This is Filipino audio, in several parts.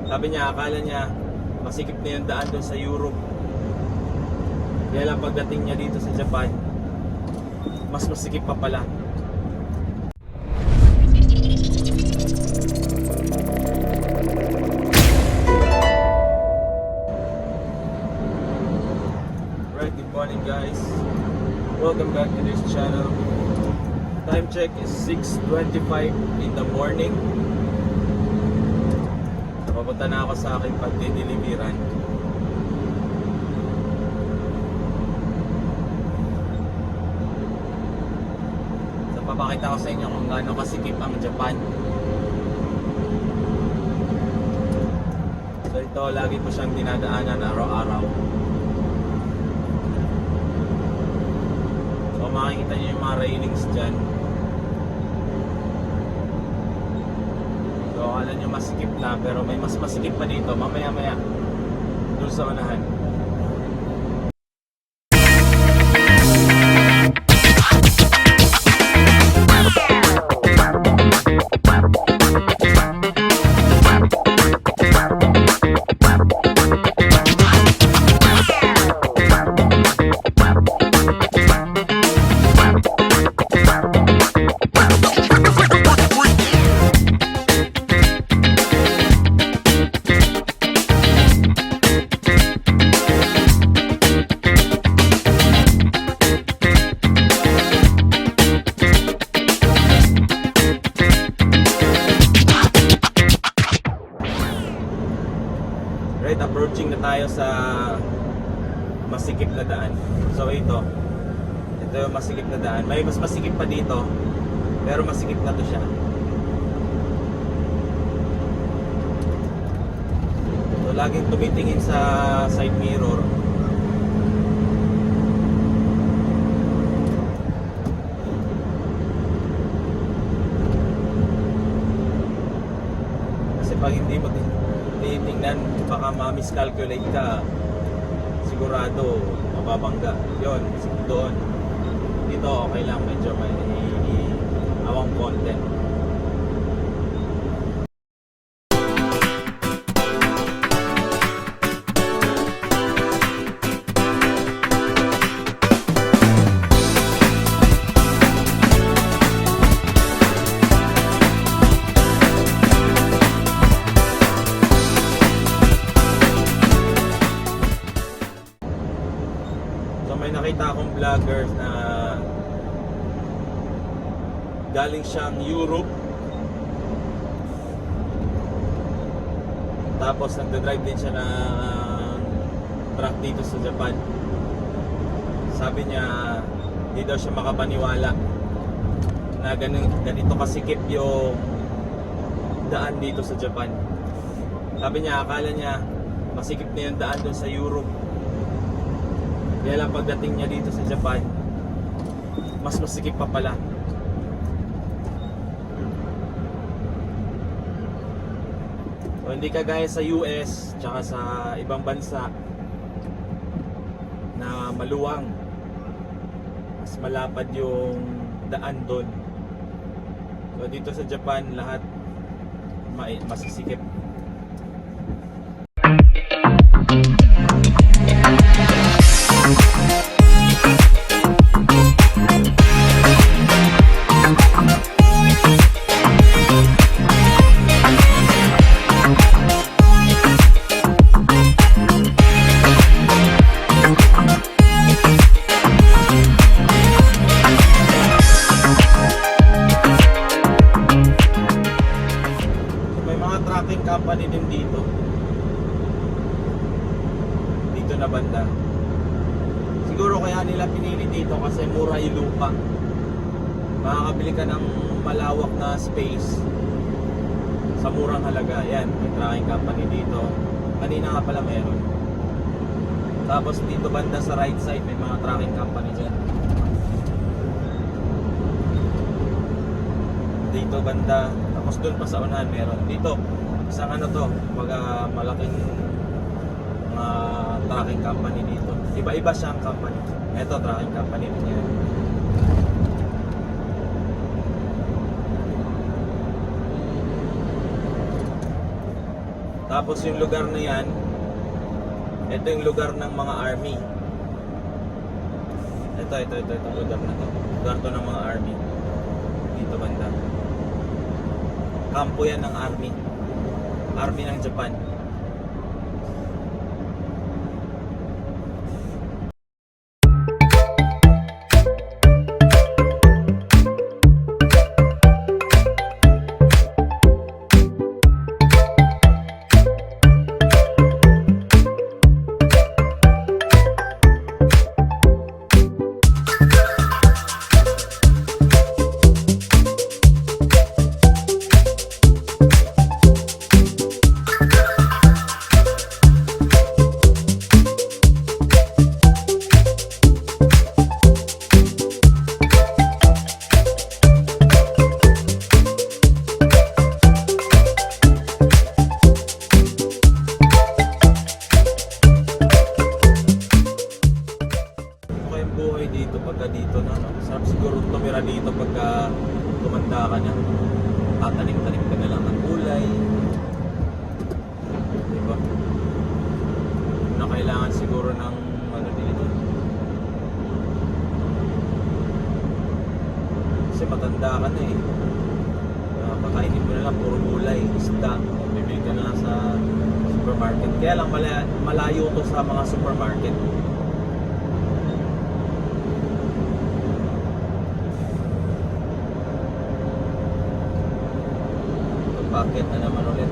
Sabi niya, akala niya masikip na yung daan doon sa Europe. Kaya lang pagdating niya dito sa Japan, mas masikip pa pala. Right, good morning guys. Welcome back to this channel. Time check is 6:25 in the morning. Papunta na ako sa aking pagdideliveran. So papakita ko sa inyo kung gaano kasikip ang Japan. So ito, lagi ko siyang dinadaanan araw-araw. So makikita niyo yung mga railings dyan. So akala nyo masikip na, pero may mas masikip pa dito mamaya-maya doon sa unahan. Right, approaching na tayo sa masikip na daan. So ito yung masikip na daan. May mas masikip pa dito, pero masikip na to siya. So laging tumitingin sa side mirror. Kasi pag hindi mo titingnan, baka ma-miscalculate ka, sigurado mababangga. Yun, doon. Dito okay lang, medyo may awang content. May nakita akong vlogger na galing siyang Europe, tapos nagdadrive din siya ng truck dito sa Japan. Sabi niya hindi daw siya makapaniwala na ganito kasikip yung daan dito sa Japan. Sabi niya akala niya masikip na yung daan doon sa Europe. Kaya lang pagdating niya dito sa Japan, mas masikip pa pala. So hindi kagaya sa US tsaka sa ibang bansa na maluwang, mas malapad yung daan doon. So dito sa Japan lahat masisikip. Tracking company din dito na banda. Siguro kaya nila pinili dito kasi mura yung lupa. Makakabili ka ng malawak na space sa murang halaga. Yan, may tracking company dito. Kanina nga pala meron. Tapos dito banda sa right side may mga tracking company dyan. Dito banda, tapos doon pa sa unahan meron. Dito isang ano to, malaking tracking company dito. Iba-iba siyang company. Ito tracking company din yan. Tapos yung lugar na yan, ito yung lugar ng mga army. Ito lugar na to. Lugar to ng mga army. Dito banda. Kampo yan ng army. Army ng Japan. Buhay dito pagka dito na, no? Sarap siguro tumira dito pagka tumanda ka na. Tatanim-tanim ka na lang ng gulay, diba? Na kailangan siguro ng ano dito, kasi matanda ka na eh. Kakainin mo na lang puro gulay, isda, bibili ka na lang sa supermarket. Kaya lang malayo to sa mga supermarket. Bakit na naman ulit?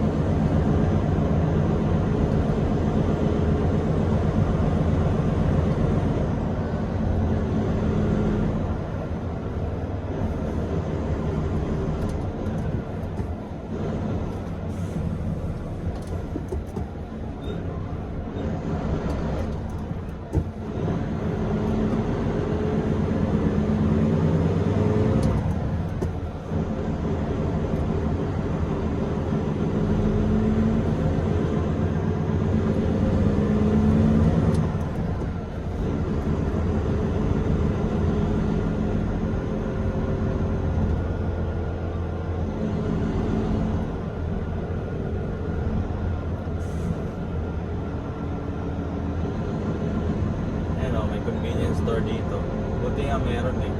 Convenience store dito. Buti nga meron eh.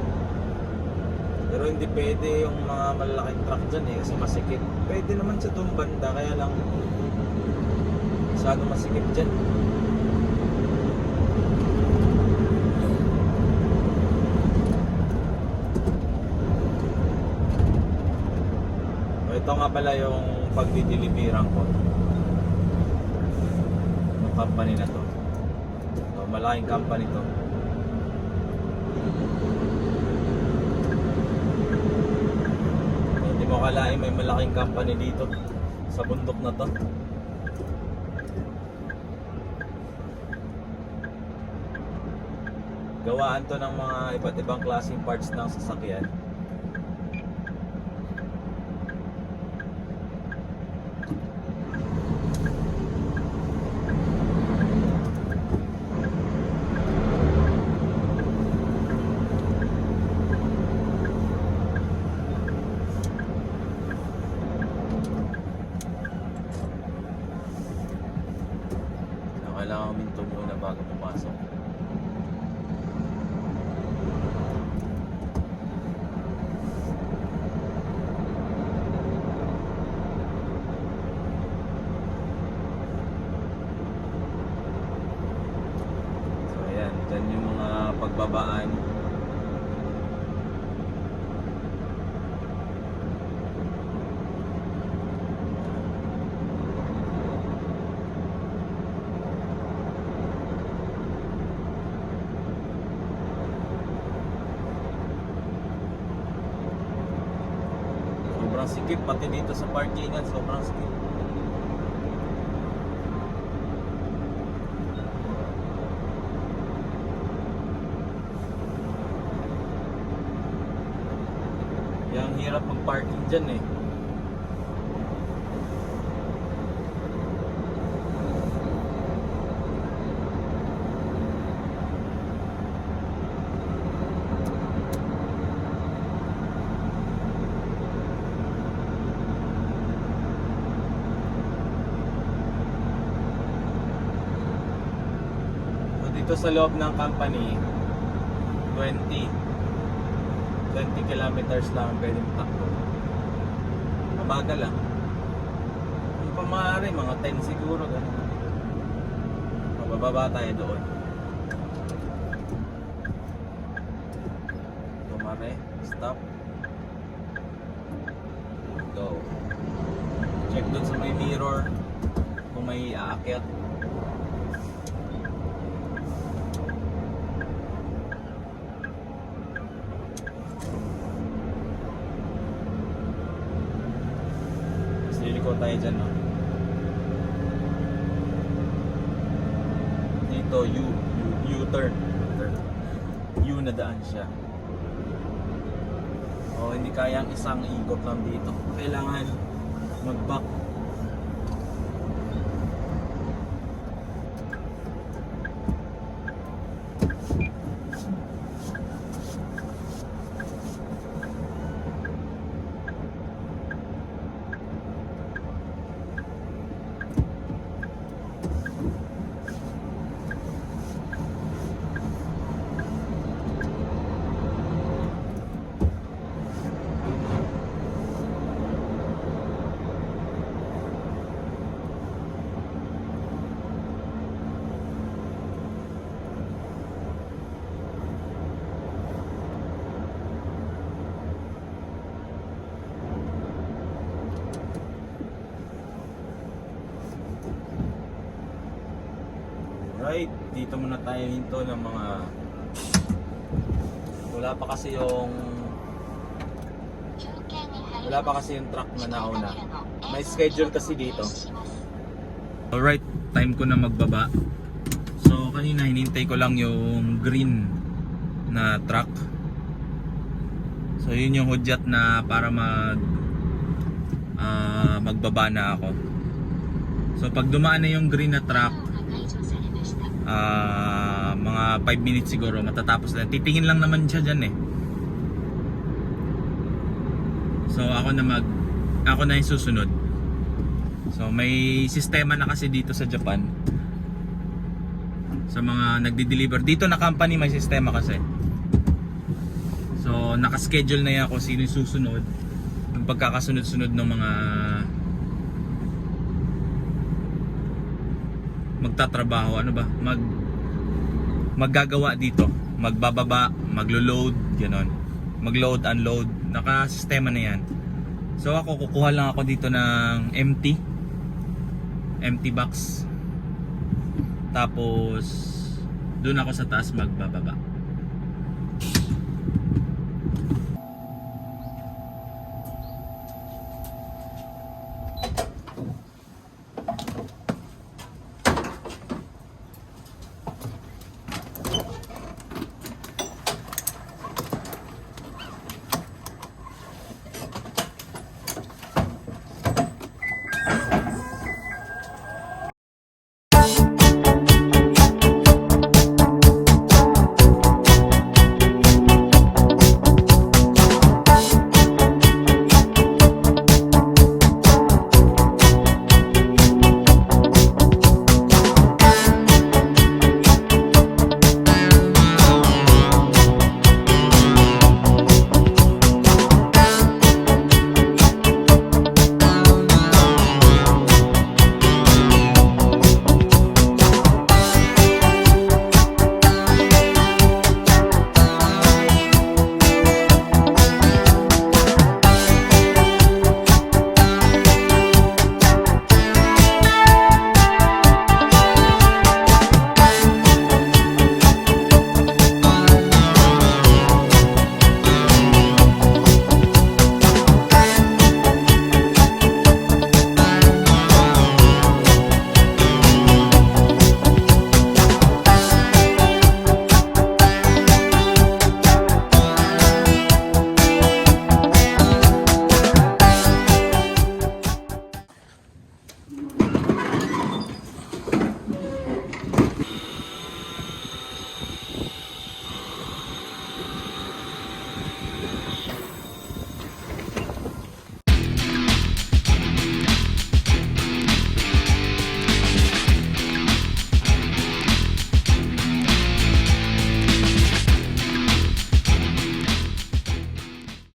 Pero hindi pwede yung mga malalaking truck dyan eh kasi masikip. Pwede naman sa doong banda kaya lang masyado masikip dyan. Ito nga pala yung pagdideliveran ko ng company na to. Malaking company to. Hindi mo akalain may malaking company dito sa bundok na to. Gawaan to ng mga iba't ibang klaseng parts ng sasakyan. Kailangan minto muna bago pumasok. So ayan, dyan yung mga pagbabaan. Sobrang sikip pati dito sa parkingan, sobrang sikip. Yang hirap mag-parking dyan eh. dito sa loob ng company 20 kilometers lang ang pwedeng takbo. Mabagal lang. Kung pa maaari, mga 10 siguro ganun. Mabababa tayo doon. Tumare, stop, go. Check doon sa may mirror kung may aakyat. Liliko tayo dyan, no? Dito, U-turn. U na daan siya. O, hindi kayang isang ikot lang dito. Kailangan mag-back. Right, dito muna tayo hinto ng mga wala pa kasi yung truck na nauna. May schedule kasi dito. Alright, time ko na magbaba. So kanina hinintay ko lang yung green na truck. So yun yung hudyat na para magbaba na ako. So pag dumaan na yung green na truck, mga 5 minutes siguro matatapos na. Titingin lang naman siya dyan eh. So ako na yung susunod. So may sistema na kasi dito sa Japan sa mga nagdi-deliver dito na company, may sistema kasi. So naka-schedule na yan kung sino yung susunod, yung pagkakasunod-sunod ng mga magtatrabaho, maggagawa dito, magbababa, maglo-load, gano'n, mag-load, unload, naka-sistema na yan. So ako, kukuha lang ako dito ng empty box, tapos doon ako sa taas magbababa.